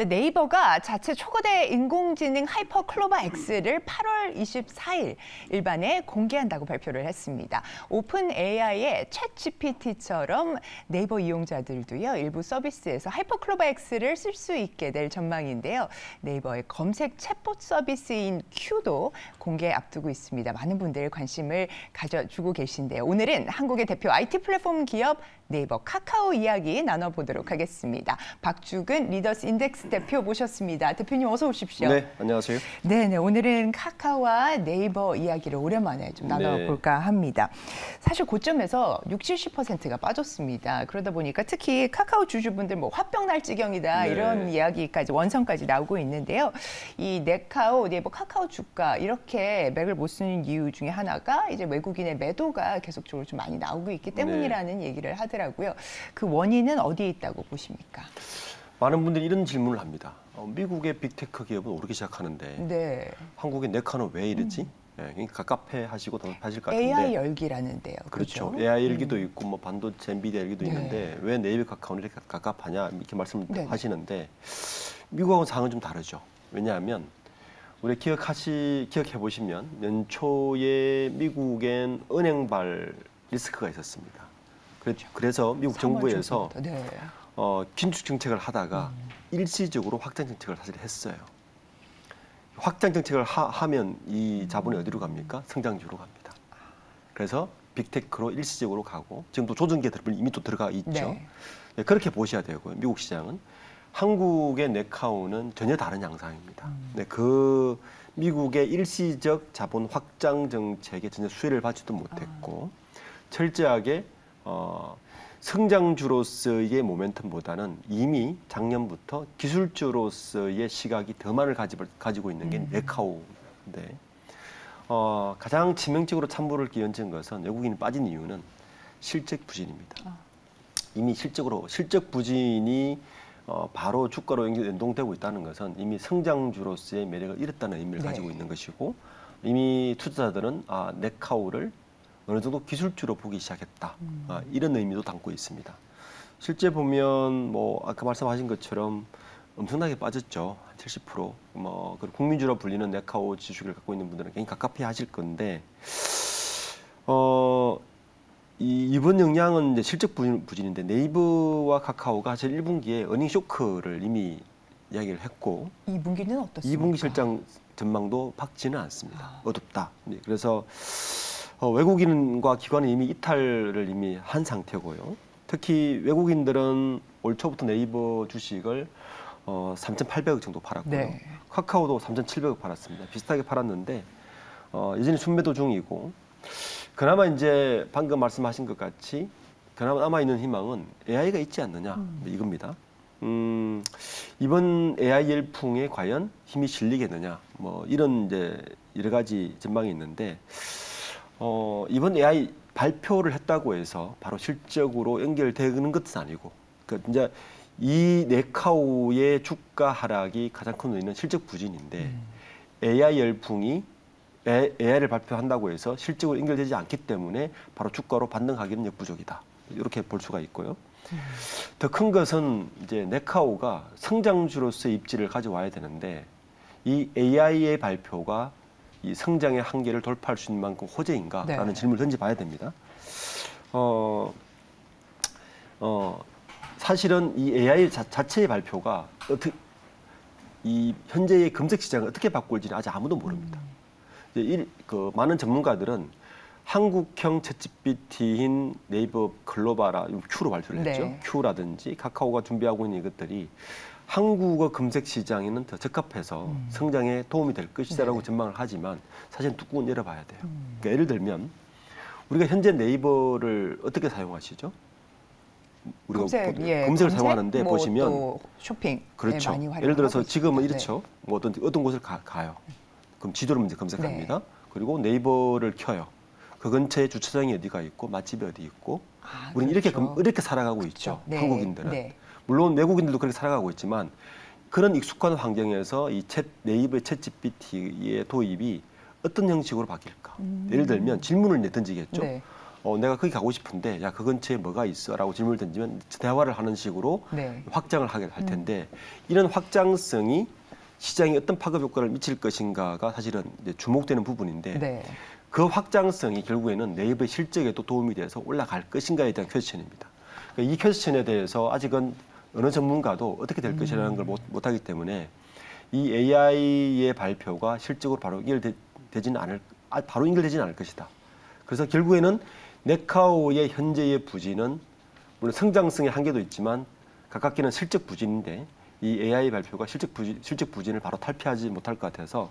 네이버가 자체 초거대 인공지능 하이퍼 클로버 X를 8월 24일 일반에 공개한다고 발표를 했습니다. 오픈 AI의 챗 GPT처럼 네이버 이용자들도요, 일부 서비스에서 하이퍼 클로버 X를 쓸 수 있게 될 전망인데요. 네이버의 검색 챗봇 서비스인 큐도 공개 앞두고 있습니다. 많은 분들 관심을 가져주고 계신데요. 오늘은 한국의 대표 IT 플랫폼 기업 네이버 카카오 이야기 나눠보도록 하겠습니다. 박주근 리더스 인덱스 대표 모셨습니다. 대표님 어서 오십시오. 네, 안녕하세요. 네, 오늘은 카카오와 네이버 이야기를 오랜만에 좀 나눠볼까 합니다. 사실 고점에서 60~70%가 빠졌습니다. 그러다 보니까 특히 카카오 주주분들 뭐 화병 날 지경이다 이런 이야기까지 원성까지 나오고 있는데요. 이 네카오, 네이버 카카오 주가 이렇게 맥을 못 쓰는 이유 중에 하나가 이제 외국인의 매도가 계속적으로 좀 많이 나오고 있기 때문이라는 얘기를 하더라고요. 그 원인은 어디에 있다고 보십니까? 많은 분들이 이런 질문을 합니다. 미국의 빅테크 기업은 오르기 시작하는데 한국의 네카는 왜 이러지? 갑갑해 하시고 답하실 것 같은데. AI 열기라는데요. 그렇죠. AI 열기도 있고 뭐 반도체 엔비디아 열기도 있는데 왜 네이버 카카오는 이렇게 갑갑하냐 이렇게 말씀하시는데 미국하고는 상황은 좀 다르죠. 왜냐하면 우리 기억해 보시면 연초에 미국엔 은행발 리스크가 있었습니다. 그래서 미국 정부에서 긴축 정책을 하다가 일시적으로 확장 정책을 사실 했어요. 확장 정책을 하면 이 자본이 어디로 갑니까? 성장주로 갑니다. 그래서 빅테크로 일시적으로 가고 지금도 조정기에 이미 또 들어가 있죠. 네, 그렇게 보셔야 되고요. 미국 시장은. 한국의 네카오는 전혀 다른 양상입니다. 네, 그 미국의 일시적 자본 확장 정책에 전혀 수혜를 받지도 못했고 철저하게 성장주로서의 모멘텀보다는 이미 작년부터 기술주로서의 시각이 더 많은 가지고 있는 게 네카오인데 가장 치명적으로 찬물을 끼얹은 것은 외국인이 빠진 이유는 실적 부진입니다. 이미 실적 부진이 바로 주가로 연동되고 있다는 것은 이미 성장주로서의 매력을 잃었다는 의미를 가지고 있는 것이고 이미 투자자들은 네카오를 어느 정도 기술주로 보기 시작했다. 이런 의미도 담고 있습니다. 실제 보면 뭐 아까 말씀하신 것처럼 엄청나게 빠졌죠. 70%. 그리고 국민주로 불리는 네카오 지수를 갖고 있는 분들은 굉장히 갑갑해 하실 건데 이번 영향은 이제 실적 부진인데 네이버와 카카오가 제 1분기에 어닝 쇼크를 이미 이야기를 했고 2분기는 어떻습니까? 2분기 실적 전망도 밝지는 않습니다. 어둡다. 그래서 외국인과 기관은 이미 이탈을 이미 한 상태고요. 특히 외국인들은 올 초부터 네이버 주식을 3,800억 정도 팔았고요. 카카오도 3,700억 팔았습니다. 비슷하게 팔았는데 여전히 순매도 중이고 그나마 이제 방금 말씀하신 것 같이 그나마 남아있는 희망은 AI가 있지 않느냐 이겁니다. 이번 AI 열풍에 과연 힘이 실리겠느냐 뭐 이런 이제 여러 가지 전망이 있는데 이번 AI 발표를 했다고 해서 바로 실적으로 연결되는 것은 아니고 이제 이 네카오의 주가 하락이 가장 큰 원인은 실적 부진인데 AI 열풍이 AI를 발표한다고 해서 실적으로 연결되지 않기 때문에 바로 주가로 반등하기는 역부족이다. 이렇게 볼 수가 있고요. 더 큰 것은 이제 네카오가 성장주로서의 입지를 가져와야 되는데 이 AI의 발표가 이 성장의 한계를 돌파할 수 있는 만큼 호재인가라는 질문을 던져봐야 됩니다. 사실은 이 AI 자체의 발표가 이 현재의 검색 시장을 어떻게 바꿀지는 아직 아무도 모릅니다. 많은 전문가들은 한국형 챗GPT인 네이버 글로바라 Q로 발표를 했죠. Q라든지 카카오가 준비하고 있는 이것들이 한국어 검색 시장에는 더 적합해서 성장에 도움이 될 것이다라고 전망을 하지만 사실 뚜껑은 열어봐야 돼요. 그러니까 예를 들면 우리가 현재 네이버를 어떻게 사용하시죠? 우리가 검색을 사용하는데 뭐 보시면 쇼핑 그렇죠. 많이 예를 들어서 지금은 이렇죠. 뭐 어떤 곳을 가요. 그럼 지도를 먼저 검색합니다. 그리고 네이버를 켜요. 그 근처에 주차장이 어디가 있고 맛집이 어디 있고 우리는 이렇게 살아가고 있죠. 한국인들은. 물론 외국인들도 그렇게 살아가고 있지만 그런 익숙한 환경에서 이 네이버의 챗GPT의 도입이 어떤 형식으로 바뀔까? 예를 들면 질문을 던지겠죠. 내가 거기 가고 싶은데 야, 그 근처에 뭐가 있어? 라고 질문을 던지면 대화를 하는 식으로 네. 확장을 하게 할 텐데 이런 확장성이 시장에 어떤 파급 효과를 미칠 것인가가 사실은 이제 주목되는 부분인데 네. 그 확장성이 결국에는 네이버의 실적에도 도움이 돼서 올라갈 것인가에 대한 퀘스천입니다. 그러니까 이 퀘스천에 대해서 아직은 어느 전문가도 어떻게 될 것이라는 걸 못하기 때문에 이 AI의 발표가 실적으로 바로 연결되지는 않을 것이다. 그래서 결국에는 네카오의 현재의 부진은 물론 성장성의 한계도 있지만 가깝게는 실적 부진인데 이 AI 발표가 실적 부진을 바로 탈피하지 못할 것 같아서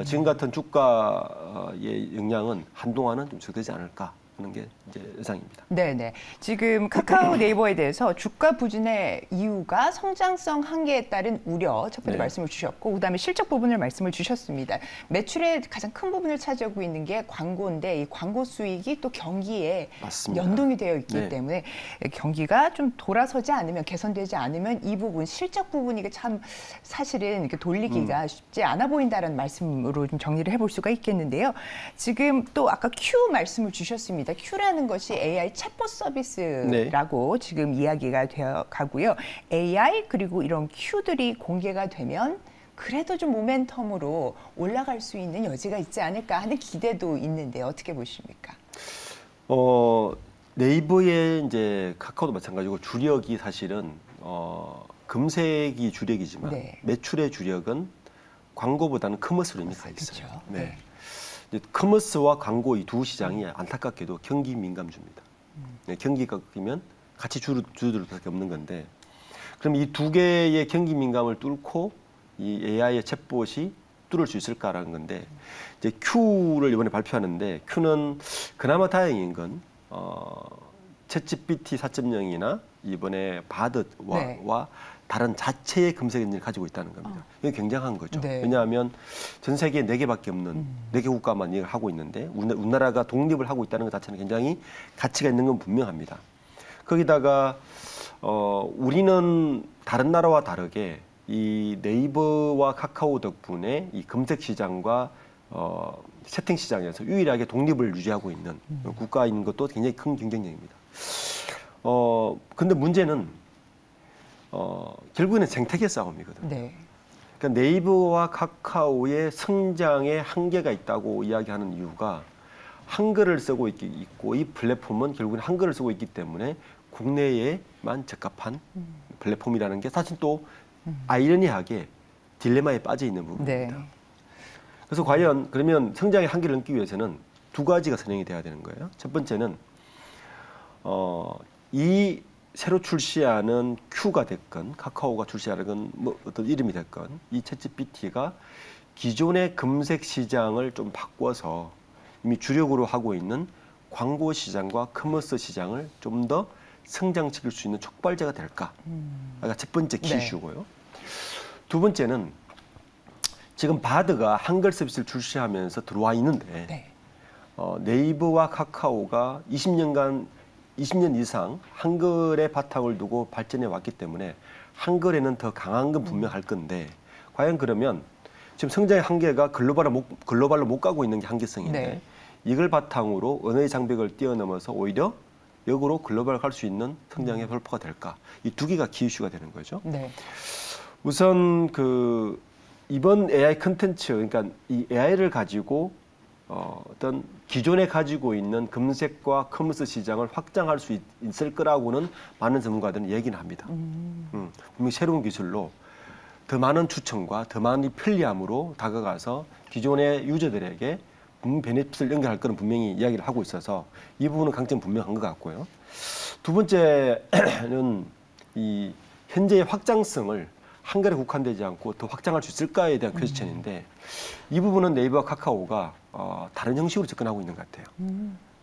지금 같은 주가의 영향은 한동안은 좀 적되지 않을까 하는 게 이제 예상입니다. 네네. 지금 카카오 네이버에 대해서 주가 부진의 이유가 성장성 한계에 따른 우려 첫 번째 네. 말씀을 주셨고 그다음에 실적 부분을 말씀을 주셨습니다. 매출의 가장 큰 부분을 차지하고 있는 게 광고인데 이 광고 수익이 또 경기에 맞습니다. 연동이 되어 있기 네. 때문에 경기가 좀 돌아서지 않으면 개선되지 않으면 이 부분 실적 부분이 참 사실은 이렇게 돌리기가 쉽지 않아 보인다는 말씀으로 좀 정리를 해볼 수가 있겠는데요. 지금 또 아까 Q 말씀을 주셨습니다. Q라는 것이 AI 챗봇 서비스라고 지금 이야기가 되어 가고요. AI 그리고 이런 Q들이 공개가 되면 그래도 좀 모멘텀으로 올라갈 수 있는 여지가 있지 않을까 하는 기대도 있는데 어떻게 보십니까? 네이버의 이제 카카오도 마찬가지고 주력이 사실은 검색이 주력이지만 네. 매출의 주력은 광고보다는 커머스로 이미 가 있어요. 그렇죠. 네. 네. 이제 커머스와 광고 이 두 시장이 안타깝게도 경기 민감주입니다. 네, 경기가 꺾이면 같이 줄어들 수밖에 없는 건데, 그럼 이 두 개의 경기 민감을 뚫고 이 AI의 챗봇이 뚫을 수 있을까라는 건데, 이제 Q를 이번에 발표하는데 Q는 그나마 다행인 건 챗GPT 4.0이나 이번에 바드와 네. 다른 자체의 검색 엔진을 가지고 있다는 겁니다. 이게 굉장한 거죠. 네. 왜냐하면 전 세계에 4개밖에 없는 4개 국가만 이걸 하고 있는데 우리나라가 독립을 하고 있다는 것 자체는 굉장히 가치가 있는 건 분명합니다. 거기다가 우리는 다른 나라와 다르게 이 네이버와 카카오 덕분에 이 검색 시장과 채팅 시장에서 유일하게 독립을 유지하고 있는 국가인 것도 굉장히 큰 경쟁력입니다. 근데 문제는 결국에는 생태계 싸움이거든요. 네. 그러니까 네이버와 카카오의 성장에 한계가 있다고 이야기하는 이유가 한글을 쓰고 있고 이 플랫폼은 결국은 한글을 쓰고 있기 때문에 국내에만 적합한 플랫폼이라는 게 사실 또 아이러니하게 딜레마에 빠져 있는 부분입니다. 네. 그래서 과연 그러면 성장의 한계를 넘기 위해서는 두 가지가 선행이 돼야 되는 거예요. 첫 번째는 이 새로 출시하는 Q가 됐건 카카오가 출시하는 뭐 어떤 이름이 됐건 이 챗GPT가 기존의 검색 시장을 좀 바꿔서 이미 주력으로 하고 있는 광고 시장과 커머스 시장을 좀 더 성장시킬 수 있는 촉발제가 될까? 그러니까 첫 번째 키 이슈고요. 두 번째는 지금 바드가 한글 서비스를 출시하면서 들어와 있는데 네. 네이버와 카카오가 20년 이상 한글의 바탕을 두고 발전해 왔기 때문에 한글에는 더 강한 건 분명할 건데 과연 그러면 지금 성장의 한계가 글로벌로 못 가고 있는 게 한계성인데 네. 이걸 바탕으로 언어의 장벽을 뛰어넘어서 오히려 역으로 글로벌 갈 수 있는 성장의 돌파가 될까? 이 두 개가 키 이슈가 되는 거죠. 네. 우선 이번 AI 컨텐츠, 그러니까 이 AI를 가지고 어떤 기존에 가지고 있는 검색과 커머스 시장을 확장할 수 있을 거라고는 많은 전문가들은 얘기는 합니다. 분명히 새로운 기술로 더 많은 추천과 더 많은 편리함으로 다가가서 기존의 유저들에게 베네핏을 연결할 거는 분명히 이야기를 하고 있어서 이 부분은 강점 분명한 것 같고요. 두 번째는 이 현재의 확장성을 한글에 국한되지 않고 더 확장할 수 있을까에 대한 퀘스천인데 이 부분은 네이버와 카카오가 다른 형식으로 접근하고 있는 것 같아요.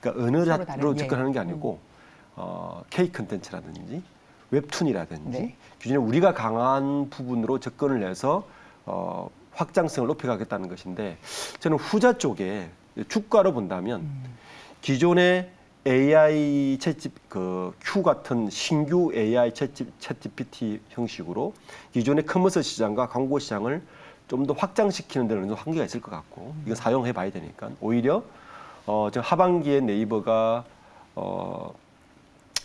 그러니까 언어로 접근하는 게 아니고 K 컨텐츠라든지 웹툰이라든지 네. 기존에 우리가 강한 부분으로 접근을 해서 확장성을 높여가겠다는 것인데 저는 후자 쪽에 주가로 본다면 기존의 AI Q 같은 신규 AI 챗GPT 형식으로 기존의 커머스 시장과 광고 시장을 좀 더 확장시키는 데는 어느 정도 한계가 있을 것 같고 이건 사용해 봐야 되니까 오히려 저 하반기에 네이버가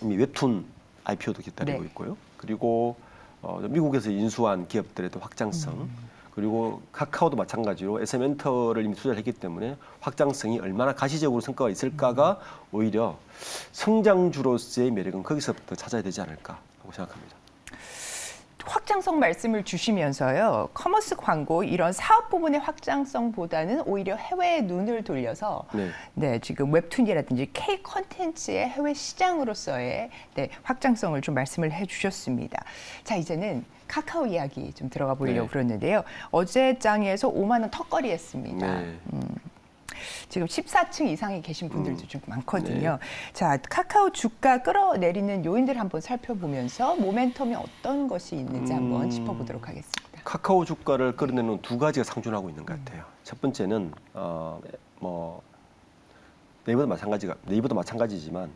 이미 웹툰 IPO도 기다리고 있고요. 그리고 미국에서 인수한 기업들의 또 확장성, 그리고 카카오도 마찬가지로 SM엔터를 이미 투자를 했기 때문에 확장성이 얼마나 가시적으로 성과가 있을까가 오히려 성장주로서의 매력은 거기서부터 찾아야 되지 않을까 하고 생각합니다. 확장성 말씀을 주시면서요. 커머스 광고 이런 사업 부분의 확장성보다는 오히려 해외에 눈을 돌려서 지금 웹툰이라든지 K 콘텐츠의 해외 시장으로서의 확장성을 좀 말씀을 해주셨습니다. 자, 이제는 카카오 이야기 좀 들어가 보려고 그러는데요. 어제 장에서 5만 원 턱걸이 했습니다. 지금 14층 이상에 계신 분들도 좀 많거든요. 자, 카카오 주가 끌어내리는 요인들 한번 살펴보면서 모멘텀이 어떤 것이 있는지 한번 짚어보도록 하겠습니다. 카카오 주가를 끌어내는 두 가지가 상존하고 있는 것 같아요. 첫 번째는 네이버도 마찬가지지만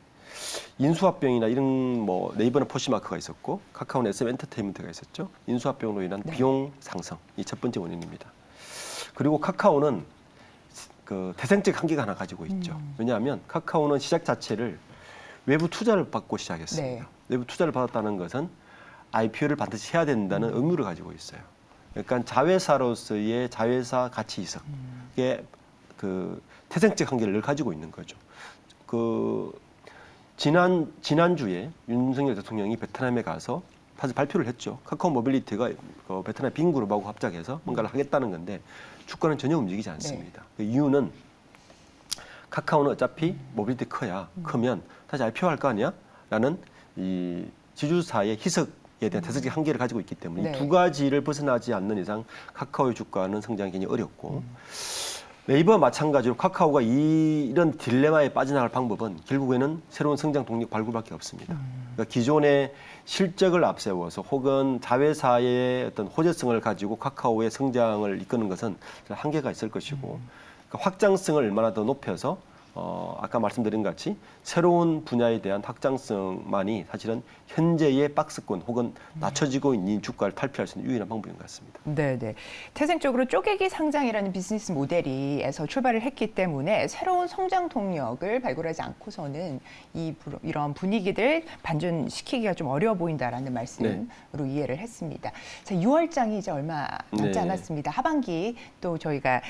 인수합병이나 이런 네이버는 포시마크가 있었고 카카오는 SM엔터테인먼트가 있었죠. 인수합병으로 인한 비용 상승, 이 첫 번째 원인입니다. 그리고 카카오는 그 태생적 한계가 하나 가지고 있죠. 왜냐하면 카카오는 시작 자체를 외부 투자를 받고 시작했습니다. 외부 투자를 받았다는 것은 IPO를 반드시 해야 된다는 의무를 가지고 있어요. 그러니까 자회사로서의 자회사 가치 이석의 그 태생적 한계를 늘 가지고 있는 거죠. 그 지난주에 윤석열 대통령이 베트남에 가서 사실 발표를 했죠. 카카오 모빌리티가 그 베트남 빈그룹하고 합작해서 뭔가를 하겠다는 건데 주가는 전혀 움직이지 않습니다. 그 이유는 카카오는 어차피 모빌리티 크면 다시 IPO 할 거 아니야? 라는 이 지주사의 희석에 대한 태생적 한계를 가지고 있기 때문에 이 두 가지를 벗어나지 않는 이상 카카오의 주가는 성장이 굉장히 어렵고 네이버와 마찬가지로 카카오가 이런 딜레마에 빠져나갈 방법은 결국에는 새로운 성장 동력 발굴밖에 없습니다. 그러니까 기존의 실적을 앞세워서 혹은 자회사의 어떤 호재성을 가지고 카카오의 성장을 이끄는 것은 한계가 있을 것이고 그러니까 확장성을 얼마나 더 높여서 아까 말씀드린 것 같이 새로운 분야에 대한 확장성만이 사실은 현재의 박스권 혹은 낮춰지고 있는 주가를 탈피할 수 있는 유일한 방법인 것 같습니다. 네네. 태생적으로 쪼개기 상장이라는 비즈니스 모델에서 출발을 했기 때문에 새로운 성장 동력을 발굴하지 않고서는 이런 분위기들 반전시키기가 좀 어려워 보인다라는 말씀으로 이해를 했습니다. 자, 6월장이 이제 얼마 남지 않았습니다. 하반기 또 저희가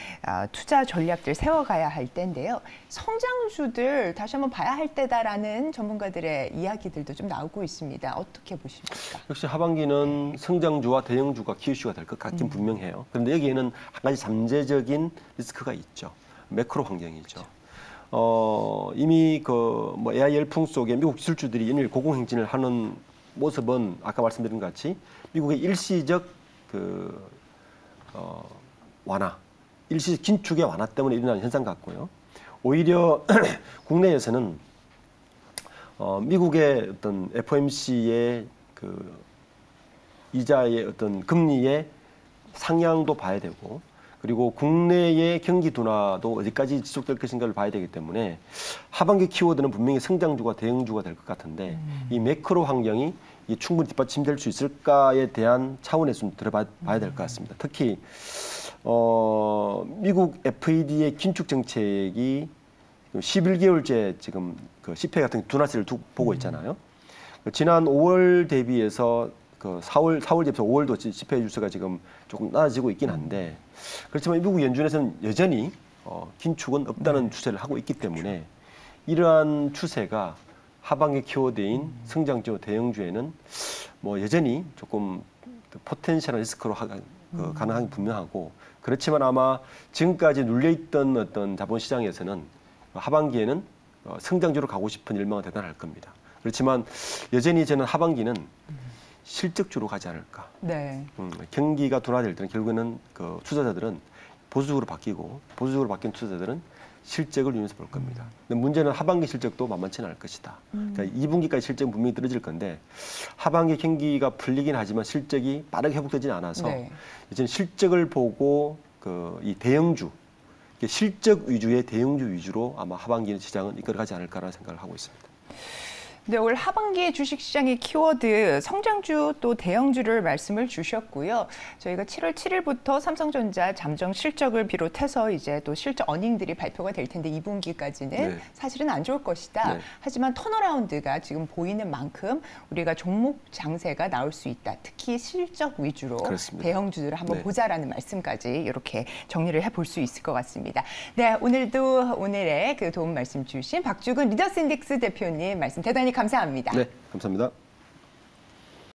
투자 전략들 세워가야 할 때인데요. 성장주들 다시 한번 봐야 할 때다라는 전문가들의 이야기들도 좀 나오고 있습니다. 어떻게 보십니까? 역시 하반기는 성장주와 대형주가 키이슈가 될 것 같긴 분명해요. 그런데 여기에는 한 가지 잠재적인 리스크가 있죠. 매크로 환경이죠. 이미 AI 열풍 속에 미국 기술주들이 이미 고공행진을 하는 모습은 아까 말씀드린 것 같이 미국의 일시적 완화, 일시적 긴축의 완화 때문에 일어나는 현상 같고요. 오히려 국내에서는 미국의 어떤 FOMC의 그 이자의 어떤 금리의 상향도 봐야 되고 그리고 국내의 경기 둔화도 어디까지 지속될 것인가를 봐야 되기 때문에 하반기 키워드는 분명히 성장주가 대형주가 될 것 같은데 이 매크로 환경이 충분히 뒷받침될 수 있을까에 대한 차원에서 좀 들어봐야 될 것 같습니다. 특히 미국 FED의 긴축 정책이 11개월째 지금 그 CPI 같은 둔화세를 보고 있잖아요. 지난 5월 대비해서 그 4월 대비해서 5월도 CPI 주수가 지금 조금 낮아지고 있긴 한데 그렇지만 미국 연준에서는 여전히 긴축은 없다는 추세를 하고 있기 때문에 이러한 추세가 하반기 키워드인 성장주 대형주에는 여전히 조금 포텐셜한 리스크로 가능한 게 분명하고 그렇지만 아마 지금까지 눌려있던 어떤 자본시장에서는 하반기에는 성장주로 가고 싶은 일망은 대단할 겁니다. 그렇지만 여전히 저는 하반기는 실적주로 가지 않을까. 경기가 둔화될 때는 결국에는 그 투자자들은 보수적으로 바뀌고 보수적으로 바뀐 투자자들은 실적을 눈여서 볼 겁니다. 근데 문제는 하반기 실적도 만만치는 않을 것이다. 그러니까 2분기까지 실적은 분명히 떨어질 건데 하반기 경기가 풀리긴 하지만 실적이 빠르게 회복되지는 않아서 이제는 실적을 보고 이 대형주, 실적 위주의 대형주 위주로 아마 하반기 시장은 이끌어가지 않을까라는 생각을 하고 있습니다. 네, 올 하반기 주식시장의 키워드 성장주 또 대형주를 말씀을 주셨고요. 저희가 7월 7일부터 삼성전자 잠정 실적을 비롯해서 이제 또 실적 어닝들이 발표가 될 텐데 2분기까지는 네. 사실은 안 좋을 것이다. 네. 하지만 턴어라운드가 지금 보이는 만큼 우리가 종목 장세가 나올 수 있다. 특히 실적 위주로 그렇습니다. 대형주들을 한번 네. 보자라는 말씀까지 이렇게 정리를 해볼 수 있을 것 같습니다. 네, 오늘의 그 도움 말씀 주신 박주근 리더스인덱스 대표님 말씀 대단히 감사합니다. 네, 감사합니다.